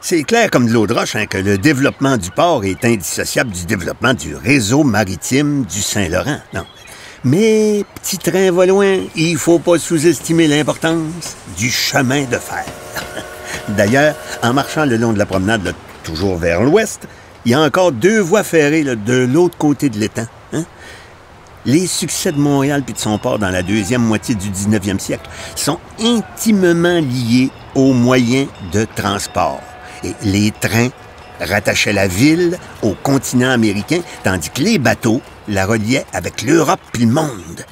C'est clair comme de l'eau de roche que le développement du port est indissociable du développement du réseau maritime du Saint-Laurent. Non. Mais, petit train va loin, il faut pas sous-estimer l'importance du chemin de fer. D'ailleurs, en marchant le long de la promenade, là, toujours vers l'ouest, il y a encore 2 voies ferrées là, de l'autre côté de l'étang. Hein? Les succès de Montréal puis de son port dans la deuxième moitié du 19e siècle sont intimement liés aux moyens de transport. Et les trains rattachaient la ville au continent américain, tandis que les bateaux la reliaient avec l'Europe puis le monde.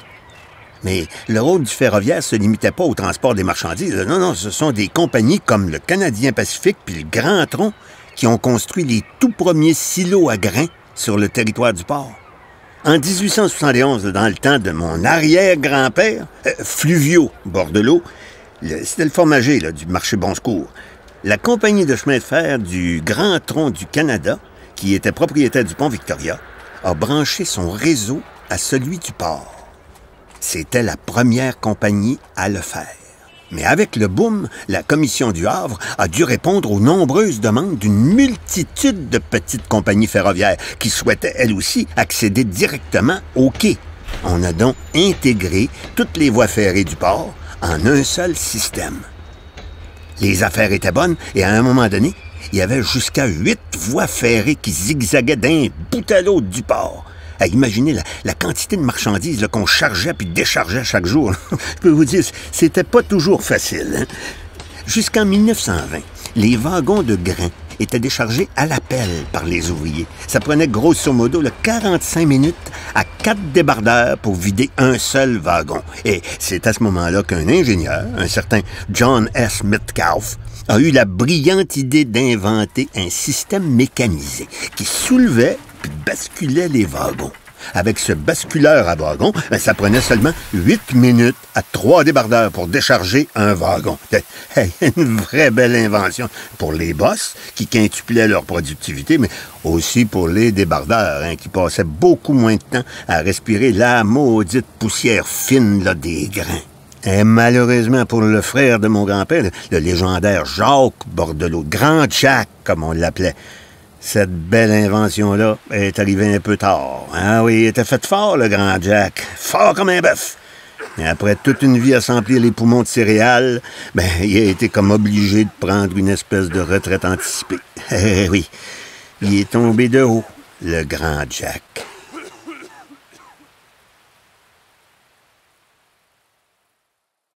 Mais le rôle du ferroviaire se limitait pas au transport des marchandises. Non, non, ce sont des compagnies comme le Canadien Pacifique puis le Grand Tronc qui ont construit les tout premiers silos à grains sur le territoire du port. En 1871, dans le temps de mon arrière-grand-père, Fluvio Bordelot, c'était le fromager là, du marché Bon Secours, la compagnie de chemin de fer du Grand Tronc du Canada, qui était propriétaire du pont Victoria, a branché son réseau à celui du port. C'était la première compagnie à le faire. Mais avec le boom, la Commission du Havre a dû répondre aux nombreuses demandes d'une multitude de petites compagnies ferroviaires qui souhaitaient, elles aussi, accéder directement au quai. On a donc intégré toutes les voies ferrées du port en un seul système. Les affaires étaient bonnes et à un moment donné, il y avait jusqu'à 8 voies ferrées qui zigzaguaient d'un bout à l'autre du port. Imaginez la quantité de marchandises qu'on chargeait puis déchargeait chaque jour. Je peux vous dire, c'était pas toujours facile. Hein? Jusqu'en 1920, les wagons de grains étaient déchargés à la pelle par les ouvriers. Ça prenait grosso modo 45 minutes à 4 débardeurs pour vider un seul wagon. Et c'est à ce moment-là qu'un ingénieur, un certain John S. Metcalfe, a eu la brillante idée d'inventer un système mécanisé qui soulevait puis basculait les wagons. Avec ce basculeur à wagon, ça prenait seulement 8 minutes à 3 débardeurs pour décharger un wagon. Une vraie belle invention pour les boss qui quintuplaient leur productivité, mais aussi pour les débardeurs qui passaient beaucoup moins de temps à respirer la maudite poussière fine là, des grains. Et malheureusement pour le frère de mon grand-père, le légendaire Jacques Bordelot, Grand Jack comme on l'appelait, cette belle invention-là est arrivée un peu tard. Ah oui, il était fait fort, le Grand Jack. Fort comme un bœuf. Et après toute une vie à s'emplir les poumons de céréales, il a été comme obligé de prendre une espèce de retraite anticipée. Eh oui, il est tombé de haut, le Grand Jack.